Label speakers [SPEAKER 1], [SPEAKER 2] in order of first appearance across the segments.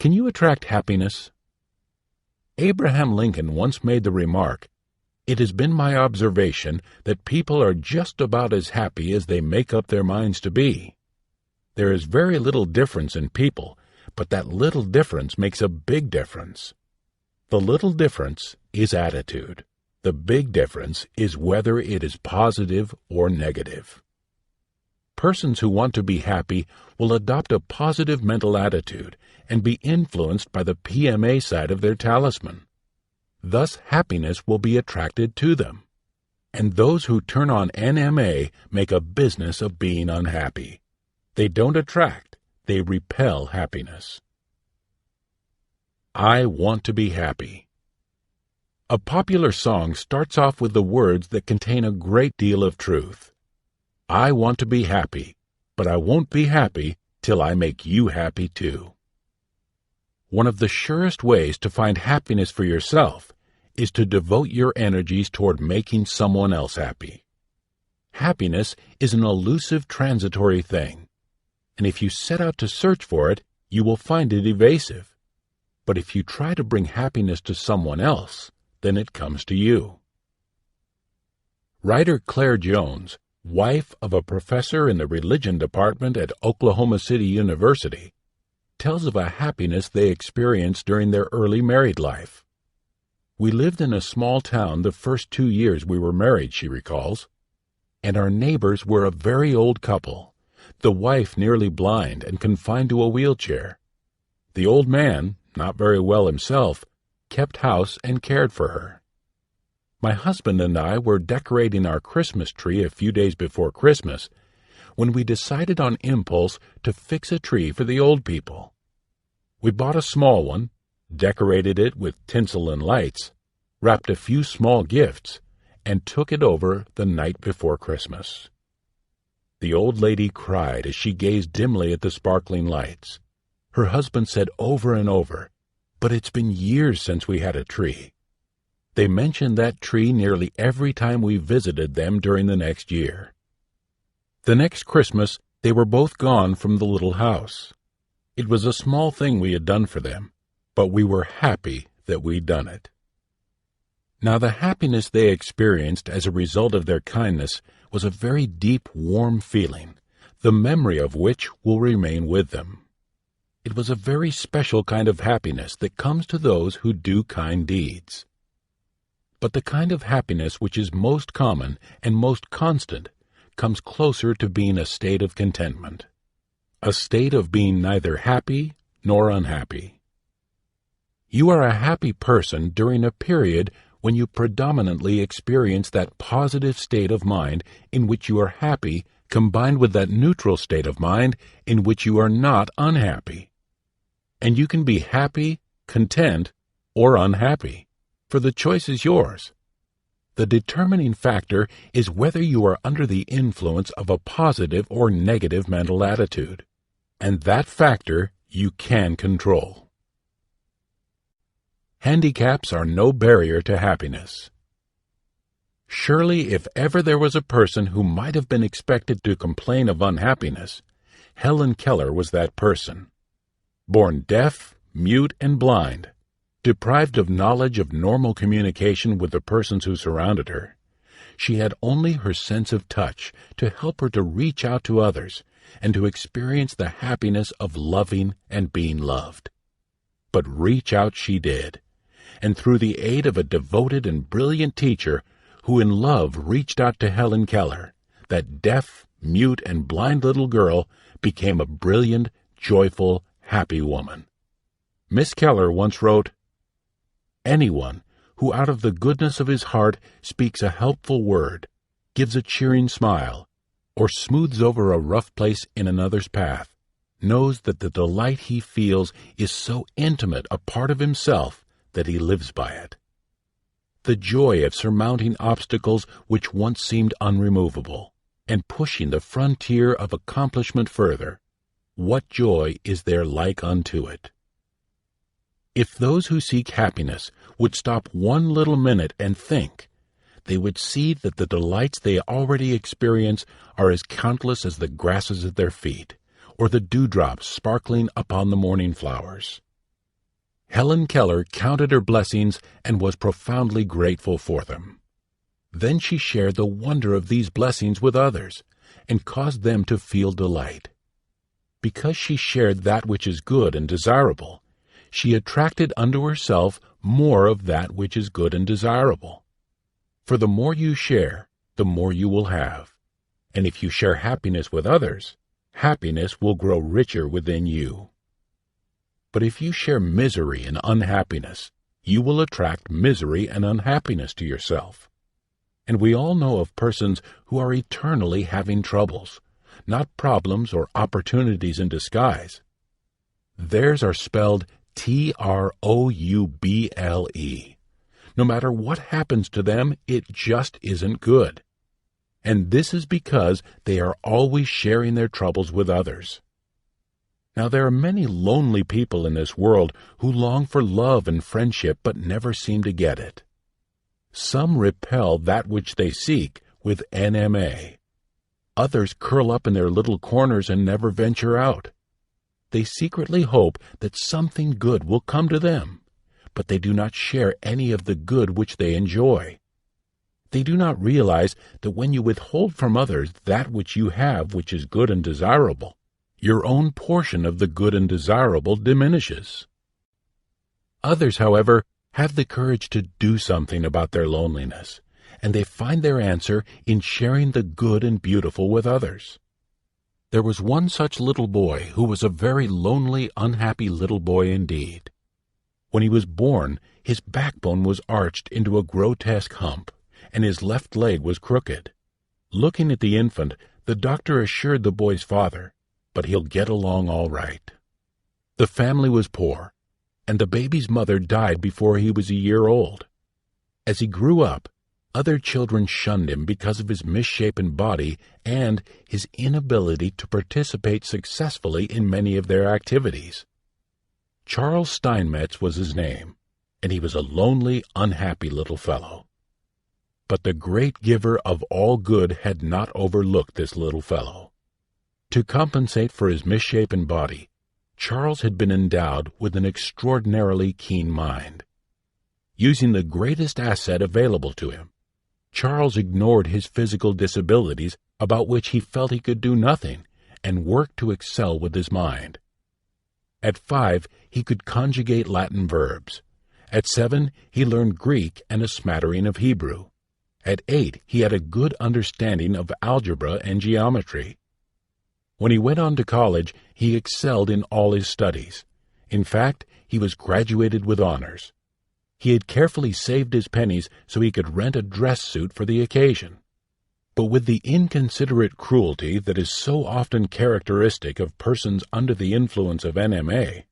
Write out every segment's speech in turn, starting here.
[SPEAKER 1] Can you attract happiness? Abraham Lincoln once made the remark, "It has been my observation that people are just about as happy as they make up their minds to be." There is very little difference in people, but that little difference makes a big difference. The little difference is attitude. The big difference is whether it is positive or negative. Persons who want to be happy will adopt a positive mental attitude and be influenced by the PMA side of their talisman. Thus, happiness will be attracted to them. And those who turn on NMA make a business of being unhappy. They don't attract, they repel happiness. I want to be happy. A popular song starts off with the words that contain a great deal of truth. I want to be happy, but I won't be happy till I make you happy too. One of the surest ways to find happiness for yourself is to devote your energies toward making someone else happy. Happiness is an elusive, transitory thing, and if you set out to search for it, you will find it evasive. But if you try to bring happiness to someone else, then it comes to you. Writer Claire Jones, wife of a professor in the religion department at Oklahoma City University, tells of a happiness they experienced during their early married life. We lived in a small town the first 2 years we were married, she recalls, and our neighbors were a very old couple, the wife nearly blind and confined to a wheelchair. The old man, not very well himself, kept house and cared for her. My husband and I were decorating our Christmas tree a few days before Christmas when we decided on impulse to fix a tree for the old people. We bought a small one, decorated it with tinsel and lights, wrapped a few small gifts, and took it over the night before Christmas. The old lady cried as she gazed dimly at the sparkling lights. Her husband said over and over, "But it's been years since we had a tree." They mentioned that tree nearly every time we visited them during the next year. The next Christmas, they were both gone from the little house. It was a small thing we had done for them, but we were happy that we'd done it. Now, the happiness they experienced as a result of their kindness was a very deep, warm feeling, the memory of which will remain with them. It was a very special kind of happiness that comes to those who do kind deeds. But the kind of happiness which is most common and most constant comes closer to being a state of contentment, a state of being neither happy nor unhappy. You are a happy person during a period when you predominantly experience that positive state of mind in which you are happy combined with that neutral state of mind in which you are not unhappy. And you can be happy, content, or unhappy, for the choice is yours. The determining factor is whether you are under the influence of a positive or negative mental attitude, and that factor you can control. Handicaps are no barrier to happiness. Surely, if ever there was a person who might have been expected to complain of unhappiness, Helen Keller was that person. Born deaf, mute, and blind, deprived of knowledge of normal communication with the persons who surrounded her, she had only her sense of touch to help her to reach out to others and to experience the happiness of loving and being loved. But reach out she did, and through the aid of a devoted and brilliant teacher who in love reached out to Helen Keller, that deaf, mute, and blind little girl became a brilliant, joyful, happy woman. Miss Keller once wrote, "Anyone who out of the goodness of his heart speaks a helpful word, gives a cheering smile, or smooths over a rough place in another's path, knows that the delight he feels is so intimate a part of himself that he lives by it. The joy of surmounting obstacles which once seemed unremovable, and pushing the frontier of accomplishment further, what joy is there like unto it?" If those who seek happiness would stop one little minute and think, they would see that the delights they already experience are as countless as the grasses at their feet, or the dewdrops sparkling upon the morning flowers. Helen Keller counted her blessings and was profoundly grateful for them. Then she shared the wonder of these blessings with others and caused them to feel delight. Because she shared that which is good and desirable, she attracted unto herself more of that which is good and desirable. For the more you share, the more you will have. And if you share happiness with others, happiness will grow richer within you. But if you share misery and unhappiness, you will attract misery and unhappiness to yourself. And we all know of persons who are eternally having troubles, not problems or opportunities in disguise. Theirs are spelled Trouble. No matter what happens to them, it just isn't good. And this is because they are always sharing their troubles with others. Now there are many lonely people in this world who long for love and friendship but never seem to get it. Some repel that which they seek with NMA. Others curl up in their little corners and never venture out. They secretly hope that something good will come to them, but they do not share any of the good which they enjoy. They do not realize that when you withhold from others that which you have which is good and desirable, your own portion of the good and desirable diminishes. Others, however, have the courage to do something about their loneliness, and they find their answer in sharing the good and beautiful with others. There was one such little boy who was a very lonely, unhappy little boy indeed. When he was born, his backbone was arched into a grotesque hump, and his left leg was crooked. Looking at the infant, the doctor assured the boy's father, "But he'll get along all right." The family was poor, and the baby's mother died before he was a year old. As he grew up, other children shunned him because of his misshapen body and his inability to participate successfully in many of their activities. Charles Steinmetz was his name, and he was a lonely, unhappy little fellow. But the great giver of all good had not overlooked this little fellow. To compensate for his misshapen body, Charles had been endowed with an extraordinarily keen mind. Using the greatest asset available to him, Charles ignored his physical disabilities about which he felt he could do nothing, and worked to excel with his mind. At 5, he could conjugate Latin verbs. At 7, he learned Greek and a smattering of Hebrew. At 8, he had a good understanding of algebra and geometry. When he went on to college, he excelled in all his studies. In fact, he was graduated with honors. He had carefully saved his pennies so he could rent a dress suit for the occasion. But with the inconsiderate cruelty that is so often characteristic of persons under the influence of NMA,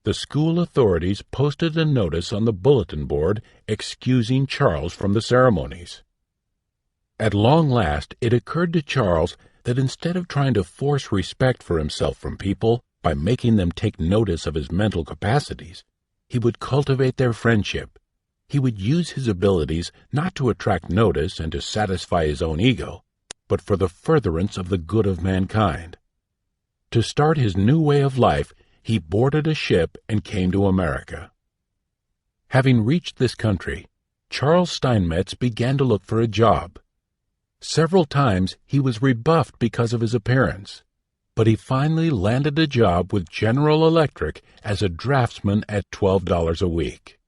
[SPEAKER 1] the school authorities posted a notice on the bulletin board excusing Charles from the ceremonies. At long last, it occurred to Charles that instead of trying to force respect for himself from people by making them take notice of his mental capacities, he would cultivate their friendship. He would use his abilities not to attract notice and to satisfy his own ego, but for the furtherance of the good of mankind. To start his new way of life, he boarded a ship and came to America. Having reached this country, Charles Steinmetz began to look for a job. Several times he was rebuffed because of his appearance, but he finally landed a job with General Electric as a draftsman at $12 a week.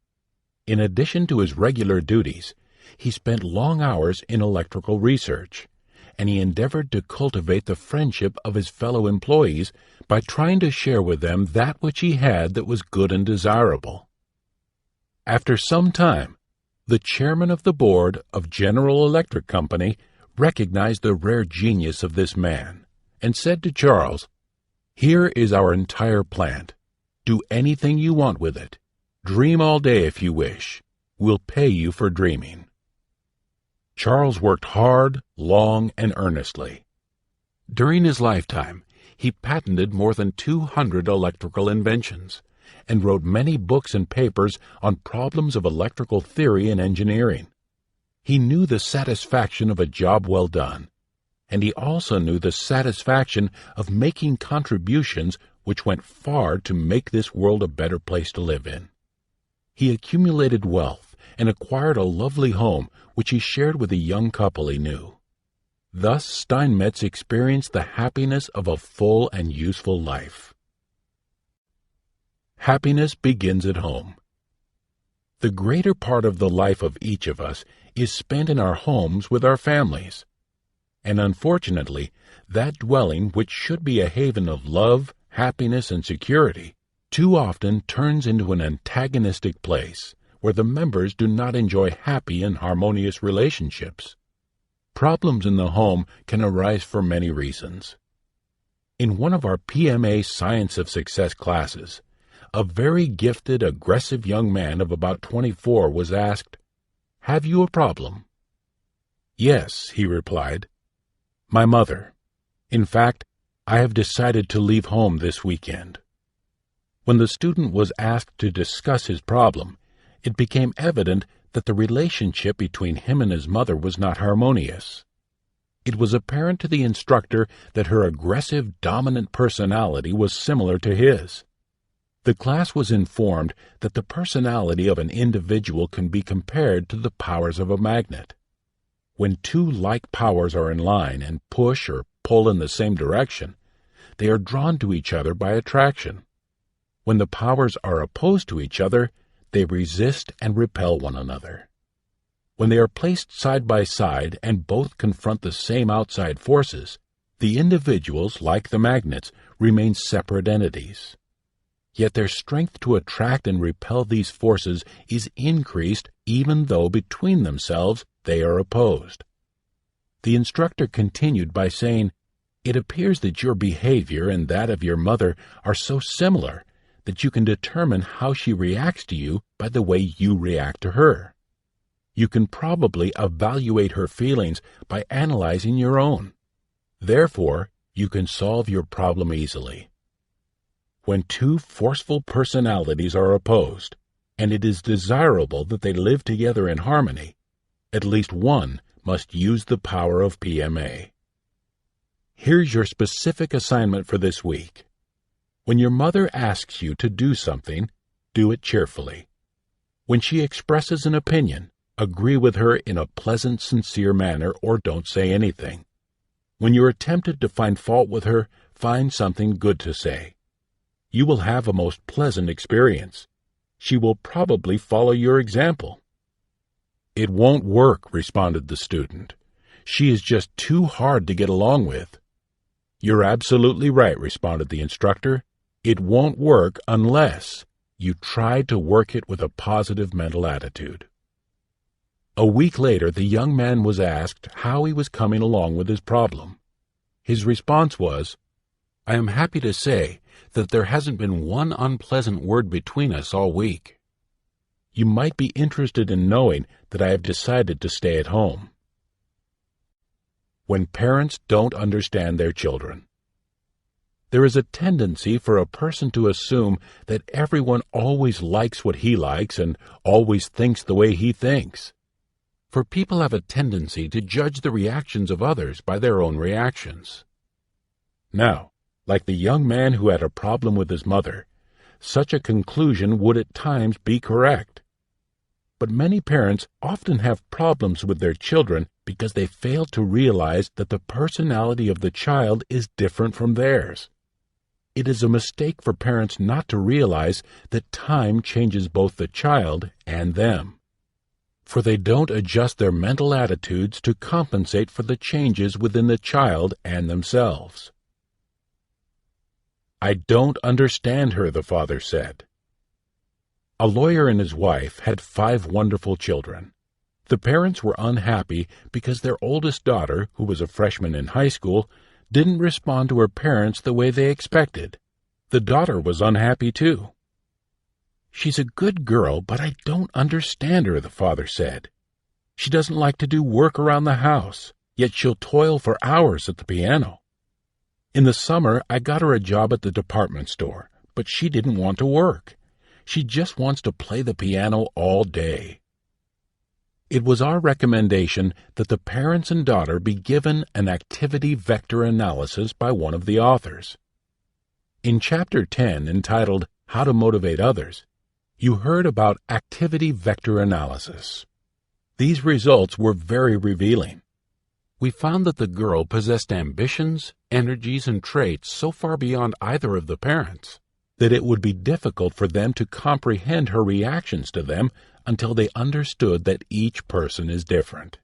[SPEAKER 1] In addition to his regular duties, he spent long hours in electrical research, and he endeavored to cultivate the friendship of his fellow employees by trying to share with them that which he had that was good and desirable. After some time, the chairman of the board of General Electric Company recognized the rare genius of this man and said to Charles, "Here is our entire plant. Do anything you want with it. Dream all day if you wish. We'll pay you for dreaming." Charles worked hard, long, and earnestly. During his lifetime, he patented more than 200 electrical inventions and wrote many books and papers on problems of electrical theory and engineering. He knew the satisfaction of a job well done, and he also knew the satisfaction of making contributions which went far to make this world a better place to live in. He accumulated wealth and acquired a lovely home which he shared with a young couple he knew. Thus Steinmetz experienced the happiness of a full and useful life. Happiness begins at home. The greater part of the life of each of us is spent in our homes with our families. And unfortunately, that dwelling, which should be a haven of love, happiness, and security, too often turns into an antagonistic place where the members do not enjoy happy and harmonious relationships. Problems in the home can arise for many reasons. In one of our PMA Science of Success classes, a very gifted, aggressive young man of about 24 was asked, "Have you a problem?" "Yes," he replied. "My mother. In fact, I have decided to leave home this weekend." When the student was asked to discuss his problem, it became evident that the relationship between him and his mother was not harmonious. It was apparent to the instructor that her aggressive, dominant personality was similar to his. The class was informed that the personality of an individual can be compared to the powers of a magnet. When two like powers are in line and push or pull in the same direction, they are drawn to each other by attraction. When the powers are opposed to each other, they resist and repel one another. When they are placed side by side and both confront the same outside forces, the individuals, like the magnets, remain separate entities. Yet their strength to attract and repel these forces is increased even though between themselves they are opposed. The instructor continued by saying, "It appears that your behavior and that of your mother are so similar that you can determine how she reacts to you by the way you react to her. You can probably evaluate her feelings by analyzing your own. Therefore, you can solve your problem easily." When two forceful personalities are opposed, and it is desirable that they live together in harmony, at least one must use the power of PMA. Here's your specific assignment for this week. When your mother asks you to do something, do it cheerfully. When she expresses an opinion, agree with her in a pleasant, sincere manner or don't say anything. When you're tempted to find fault with her, find something good to say. You will have a most pleasant experience. She will probably follow your example. "It won't work," responded the student. "She is just too hard to get along with." "You're absolutely right," responded the instructor. "It won't work unless you try to work it with a positive mental attitude." A week later, the young man was asked how he was coming along with his problem. His response was, "I am happy to say that there hasn't been one unpleasant word between us all week. You might be interested in knowing that I have decided to stay at home." When parents don't understand their children. There is a tendency for a person to assume that everyone always likes what he likes and always thinks the way he thinks. For people have a tendency to judge the reactions of others by their own reactions. Now, like the young man who had a problem with his mother, such a conclusion would at times be correct. But many parents often have problems with their children because they fail to realize that the personality of the child is different from theirs. It is a mistake for parents not to realize that time changes both the child and them. For they don't adjust their mental attitudes to compensate for the changes within the child and themselves. "I don't understand her," the father said. A lawyer and his wife had 5 wonderful children. The parents were unhappy because their oldest daughter, who was a freshman in high school, didn't respond to her parents the way they expected. The daughter was unhappy too. "She's a good girl, but I don't understand her," the father said. "She doesn't like to do work around the house, yet she'll toil for hours at the piano. In the summer, I got her a job at the department store, but she didn't want to work. She just wants to play the piano all day." It was our recommendation that the parents and daughter be given an activity vector analysis by one of the authors. In Chapter 10, entitled How to Motivate Others, You heard about activity vector analysis. These results were very revealing. We found that the girl possessed ambitions, energies, and traits so far beyond either of the parents that it would be difficult for them to comprehend her reactions to them until they understood that each person is different.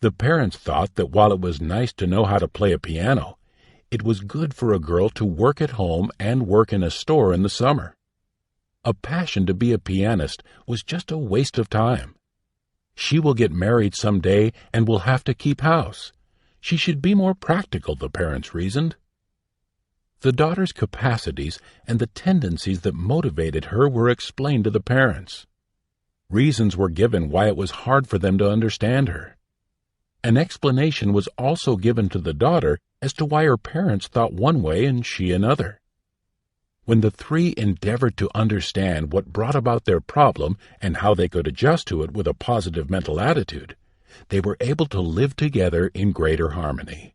[SPEAKER 1] The parents thought that while it was nice to know how to play a piano, it was good for a girl to work at home and work in a store in the summer. A passion to be a pianist was just a waste of time. She will get married someday and will have to keep house. She should be more practical, the parents reasoned. The daughter's capacities and the tendencies that motivated her were explained to the parents. Reasons were given why it was hard for them to understand her. An explanation was also given to the daughter as to why her parents thought one way and she another. When the three endeavored to understand what brought about their problem and how they could adjust to it with a positive mental attitude, they were able to live together in greater harmony.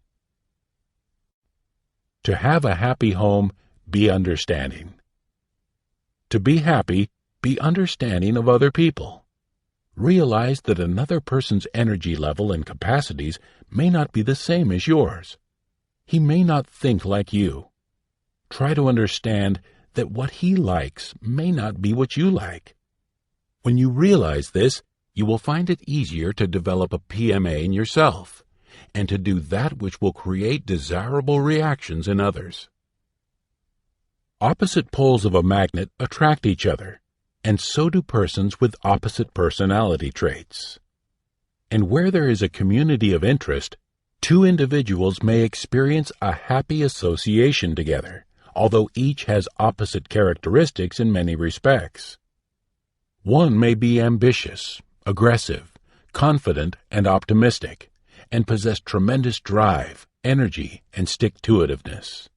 [SPEAKER 1] To have a happy home, be understanding. To be happy, be understanding of other people. Realize that another person's energy level and capacities may not be the same as yours. He may not think like you. Try to understand that what he likes may not be what you like. When you realize this, you will find it easier to develop a PMA in yourself and to do that which will create desirable reactions in others. Opposite poles of a magnet attract each other, and so do persons with opposite personality traits. And where there is a community of interest, two individuals may experience a happy association together, although each has opposite characteristics in many respects. One may be ambitious, aggressive, confident, and optimistic, and possess tremendous drive, energy, and stick-to-itiveness.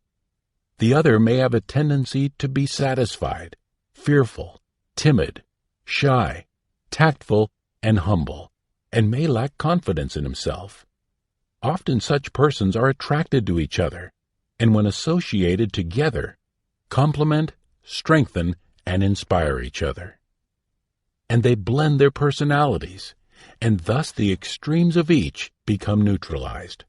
[SPEAKER 1] The other may have a tendency to be satisfied, fearful, timid, shy, tactful, and humble, and may lack confidence in himself. Often such persons are attracted to each other, and when associated together, complement, strengthen, and inspire each other. And they blend their personalities, and thus the extremes of each become neutralized.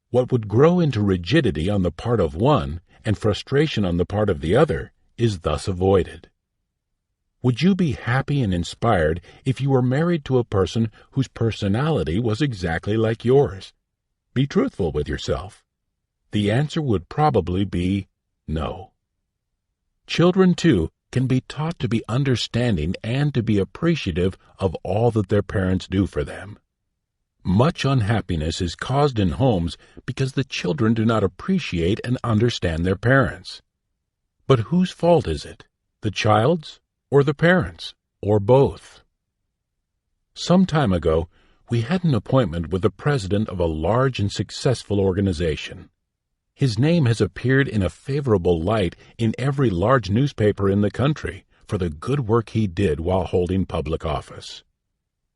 [SPEAKER 1] What would grow into rigidity on the part of one and frustration on the part of the other is thus avoided. Would you be happy and inspired if you were married to a person whose personality was exactly like yours? Be truthful with yourself. The answer would probably be no. Children, too, can be taught to be understanding and to be appreciative of all that their parents do for them. Much unhappiness is caused in homes because the children do not appreciate and understand their parents. But whose fault is it? The child's or the parents', or both? Some time ago, we had an appointment with the president of a large and successful organization. His name has appeared in a favorable light in every large newspaper in the country for the good work he did while holding public office.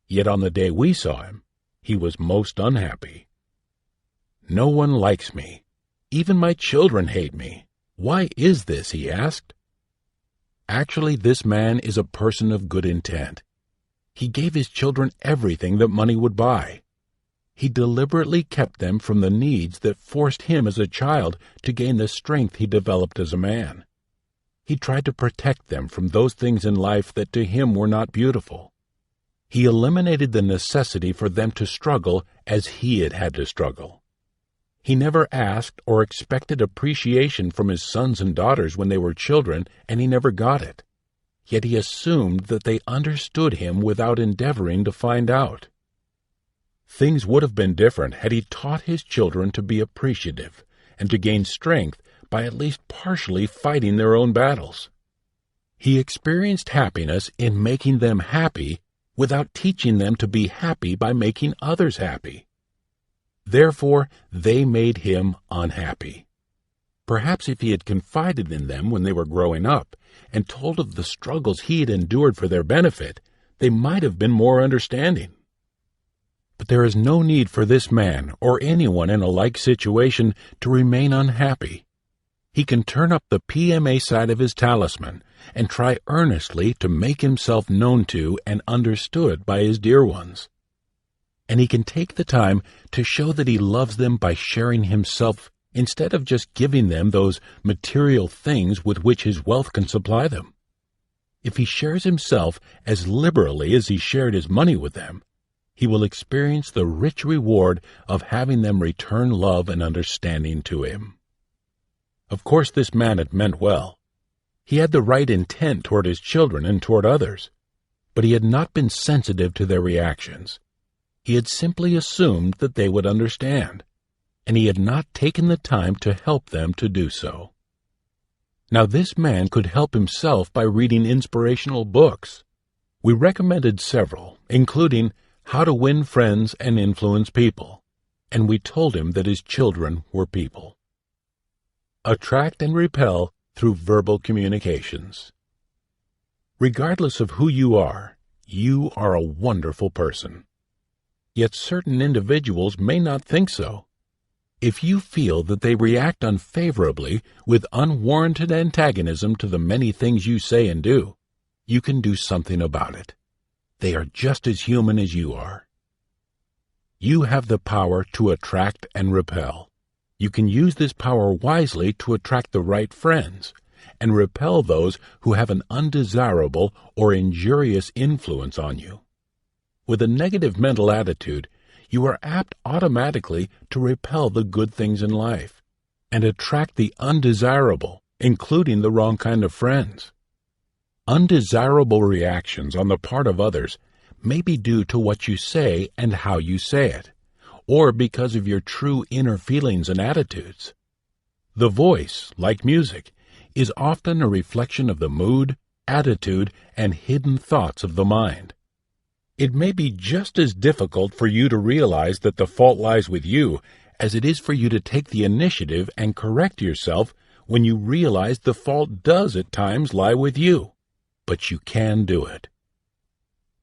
[SPEAKER 1] Yet on the day we saw him, he was most unhappy. "No one likes me. Even my children hate me. Why is this?" he asked. Actually, this man is a person of good intent. He gave his children everything that money would buy. He deliberately kept them from the needs that forced him as a child to gain the strength he developed as a man. He tried to protect them from those things in life that to him were not beautiful. He eliminated the necessity for them to struggle as he had had to struggle. He never asked or expected appreciation from his sons and daughters when they were children, and he never got it. Yet he assumed that they understood him without endeavoring to find out. Things would have been different had he taught his children to be appreciative and to gain strength by at least partially fighting their own battles. He experienced happiness in making them happy without teaching them to be happy by making others happy. Therefore, they made him unhappy. Perhaps if he had confided in them when they were growing up and told of the struggles he had endured for their benefit, they might have been more understanding. But there is no need for this man or anyone in a like situation to remain unhappy. He can turn up the PMA side of his talisman and try earnestly to make himself known to and understood by his dear ones. And he can take the time to show that he loves them by sharing himself instead of just giving them those material things with which his wealth can supply them. If he shares himself as liberally as he shared his money with them, he will experience the rich reward of having them return love and understanding to him. Of course, this man had meant well. He had the right intent toward his children and toward others, but he had not been sensitive to their reactions. He had simply assumed that they would understand, and he had not taken the time to help them to do so. Now, this man could help himself by reading inspirational books. We recommended several, including How to Win Friends and Influence People, and we told him that his children were people. Attract and repel through verbal communications. Regardless of who you are a wonderful person. Yet certain individuals may not think so. If you feel that they react unfavorably with unwarranted antagonism to the many things you say and do, you can do something about it. They are just as human as you are. You have the power to attract and repel. You can use this power wisely to attract the right friends and repel those who have an undesirable or injurious influence on you. With a negative mental attitude, you are apt automatically to repel the good things in life and attract the undesirable, including the wrong kind of friends. Undesirable reactions on the part of others may be due to what you say and how you say it, or because of your true inner feelings and attitudes. The voice, like music, is often a reflection of the mood, attitude, and hidden thoughts of the mind. It may be just as difficult for you to realize that the fault lies with you as it is for you to take the initiative and correct yourself when you realize the fault does at times lie with you. But you can do it.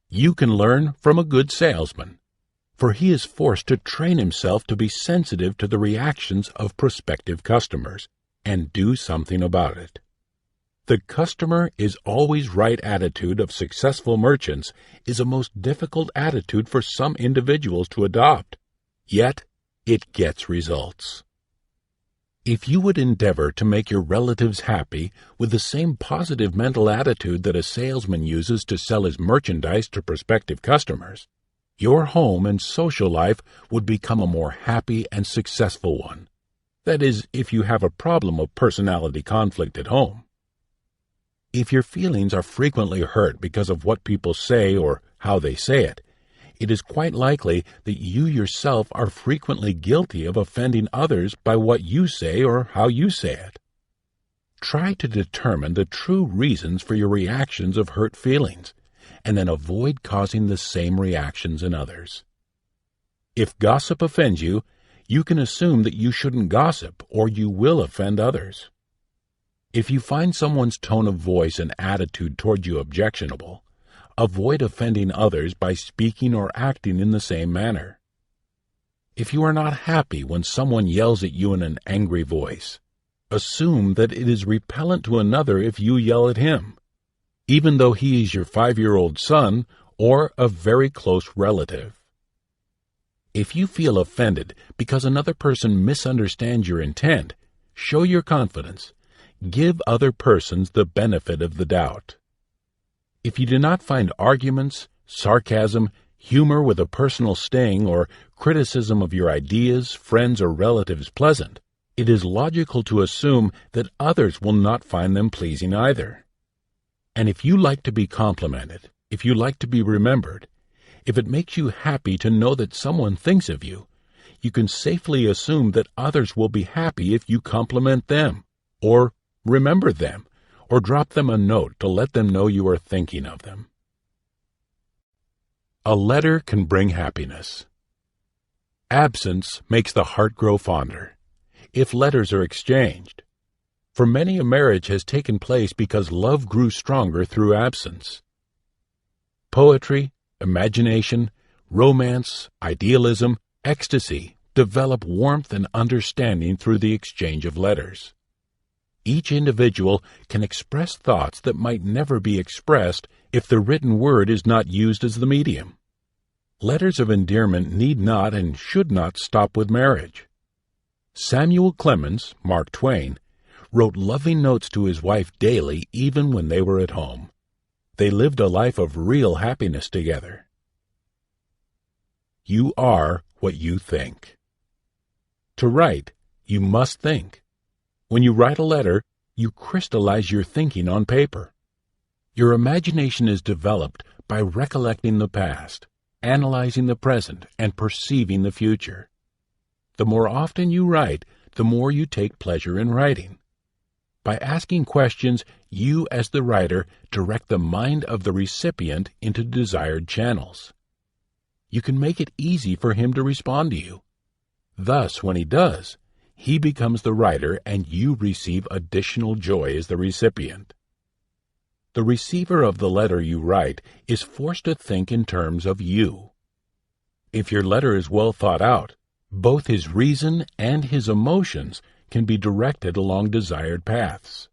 [SPEAKER 1] You can learn from a good salesman, for he is forced to train himself to be sensitive to the reactions of prospective customers and do something about it. The customer is always right attitude of successful merchants is a most difficult attitude for some individuals to adopt, yet it gets results. If you would endeavor to make your relatives happy with the same positive mental attitude that a salesman uses to sell his merchandise to prospective customers, your home and social life would become a more happy and successful one. That is, if you have a problem of personality conflict at home. If your feelings are frequently hurt because of what people say or how they say it, it is quite likely that you yourself are frequently guilty of offending others by what you say or how you say it. Try to determine the true reasons for your reactions of hurt feelings, and then avoid causing the same reactions in others. If gossip offends you, you can assume that you shouldn't gossip or you will offend others. If you find someone's tone of voice and attitude toward you objectionable, avoid offending others by speaking or acting in the same manner. If you are not happy when someone yells at you in an angry voice, assume that it is repellent to another if you yell at him, even though he is your 5-year-old son or a very close relative. If you feel offended because another person misunderstands your intent, show your confidence. Give other persons the benefit of the doubt. If you do not find arguments, sarcasm, humor with a personal sting, or criticism of your ideas, friends, or relatives pleasant, it is logical to assume that others will not find them pleasing either. And if you like to be complimented, if you like to be remembered, if it makes you happy to know that someone thinks of you, you can safely assume that others will be happy if you compliment them, or remember them, or drop them a note to let them know you are thinking of them. A letter can bring happiness. Absence makes the heart grow fonder, if letters are exchanged. For many, a marriage has taken place because love grew stronger through absence. Poetry, imagination, romance, idealism, ecstasy develop warmth and understanding through the exchange of letters. Each individual can express thoughts that might never be expressed if the written word is not used as the medium. Letters of endearment need not and should not stop with marriage. Samuel Clemens, Mark Twain, wrote loving notes to his wife daily even when they were at home. They lived a life of real happiness together. You are what you think. To write, you must think. When you write a letter, you crystallize your thinking on paper. Your imagination is developed by recollecting the past, analyzing the present, and perceiving the future. The more often you write, the more you take pleasure in writing. By asking questions, you as the writer direct the mind of the recipient into desired channels. You can make it easy for him to respond to you. Thus, when he does, he becomes the writer and you receive additional joy as the recipient. The receiver of the letter you write is forced to think in terms of you. If your letter is well thought out, both his reason and his emotions can be directed along desired paths.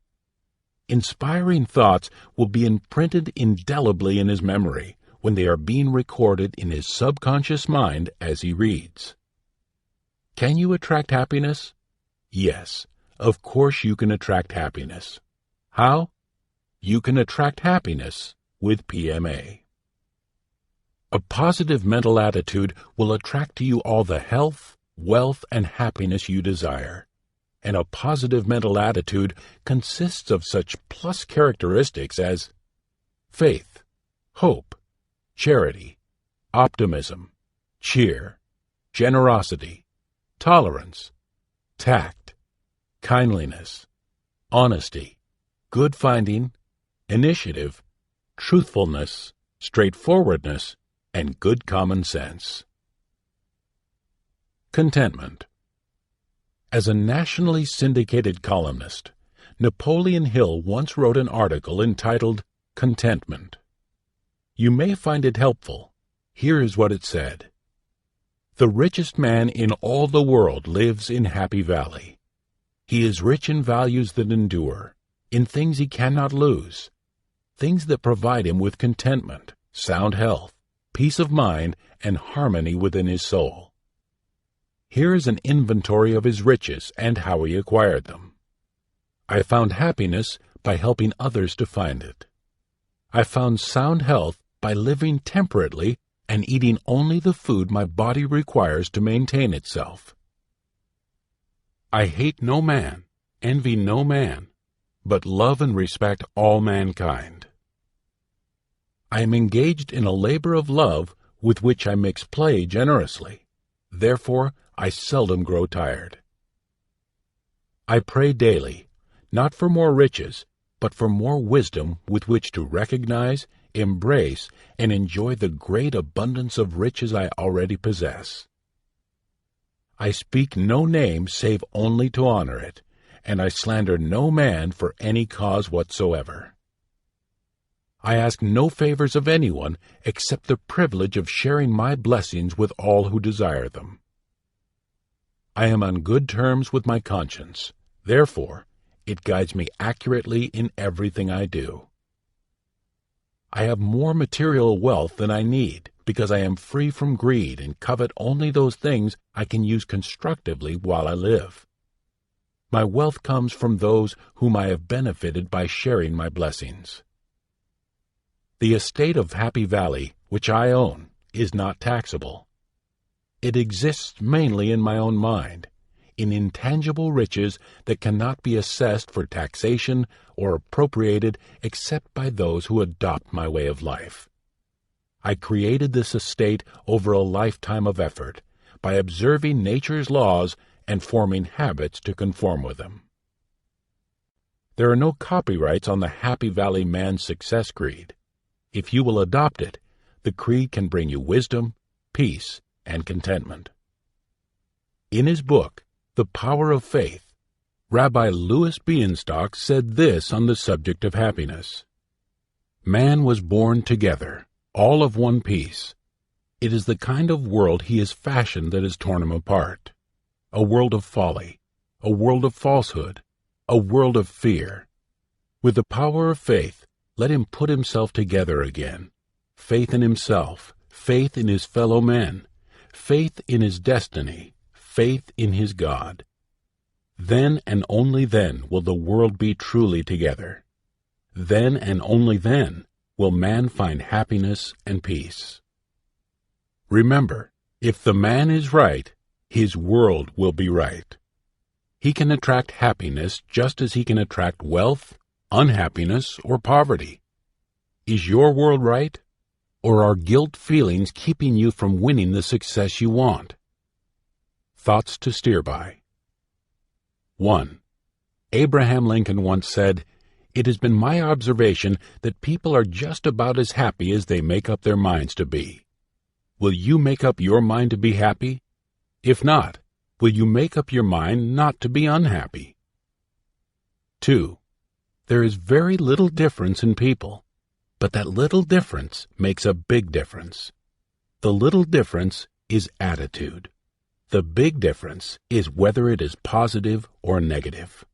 [SPEAKER 1] Inspiring thoughts will be imprinted indelibly in his memory when they are being recorded in his subconscious mind as he reads. Can you attract happiness? Yes, of course you can attract happiness. How? You can attract happiness with PMA. A positive mental attitude will attract to you all the health, wealth, and happiness you desire. And a positive mental attitude consists of such plus characteristics as faith, hope, charity, optimism, cheer, generosity, tolerance, tact, kindliness, honesty, good finding, initiative, truthfulness, straightforwardness, and good common sense. Contentment. As a nationally syndicated columnist, Napoleon Hill once wrote an article entitled Contentment. You may find it helpful. Here is what it said. The richest man in all the world lives in Happy Valley. He is rich in values that endure, in things he cannot lose, things that provide him with contentment, sound health, peace of mind, and harmony within his soul. Here is an inventory of his riches and how he acquired them. I found happiness by helping others to find it. I found sound health by living temperately and eating only the food my body requires to maintain itself. I hate no man, envy no man, but love and respect all mankind. I am engaged in a labor of love with which I mix play generously. Therefore, I seldom grow tired. I pray daily, not for more riches, but for more wisdom with which to recognize, embrace, and enjoy the great abundance of riches I already possess. I speak no name save only to honor it, and I slander no man for any cause whatsoever. I ask no favors of anyone except the privilege of sharing my blessings with all who desire them. I am on good terms with my conscience. Therefore, it guides me accurately in everything I do. I have more material wealth than I need because I am free from greed and covet only those things I can use constructively while I live. My wealth comes from those whom I have benefited by sharing my blessings. The estate of Happy Valley, which I own, is not taxable. It exists mainly in my own mind, in intangible riches that cannot be assessed for taxation or appropriated except by those who adopt my way of life. I created this estate over a lifetime of effort, by observing nature's laws and forming habits to conform with them. There are no copyrights on the Happy Valley Man's Success Creed. If you will adopt it, the creed can bring you wisdom, peace, and contentment. In his book, The Power of Faith, Rabbi Louis Bienstock said this on the subject of happiness. Man was born together, all of one piece. It is the kind of world he has fashioned that has torn him apart. A world of folly, a world of falsehood, a world of fear. With the power of faith, let him put himself together again. Faith in himself, faith in his fellow men, faith in his destiny, faith in his God. Then and only then will the world be truly together. Then and only then will man find happiness and peace. Remember, if the man is right, his world will be right. He can attract happiness just as he can attract wealth, unhappiness, or poverty. Is your world right? Or are guilt feelings keeping you from winning the success you want? Thoughts to steer by. 1. Abraham Lincoln once said, "It has been my observation that people are just about as happy as they make up their minds to be." Will you make up your mind to be happy? If not, will you make up your mind not to be unhappy? 2. There is very little difference in people, but that little difference makes a big difference. The little difference is attitude. The big difference is whether it is positive or negative.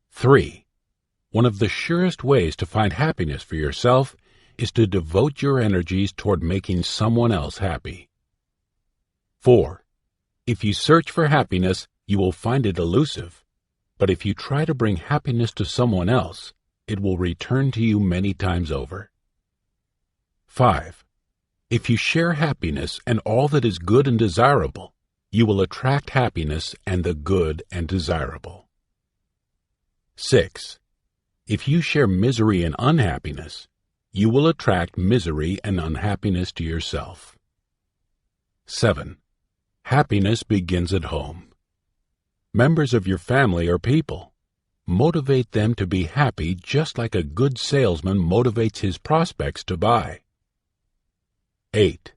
[SPEAKER 1] 3. One of the surest ways to find happiness for yourself is to devote your energies toward making someone else happy. 4. If you search for happiness, you will find it elusive. But if you try to bring happiness to someone else, it will return to you many times over. 5. If you share happiness and all that is good and desirable, you will attract happiness and the good and desirable. 6. If you share misery and unhappiness, you will attract misery and unhappiness to yourself. 7. Happiness begins at home. Members of your family are people. Motivate them to be happy just like a good salesman motivates his prospects to buy. 8.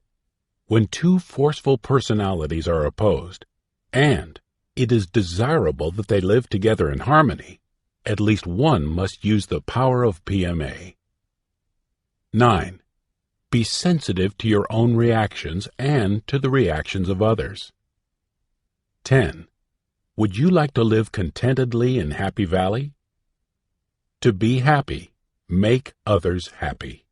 [SPEAKER 1] When two forceful personalities are opposed, and it is desirable that they live together in harmony, at least one must use the power of PMA. 9. Be sensitive to your own reactions and to the reactions of others. 10. Would you like to live contentedly in Happy Valley? To be happy, make others happy.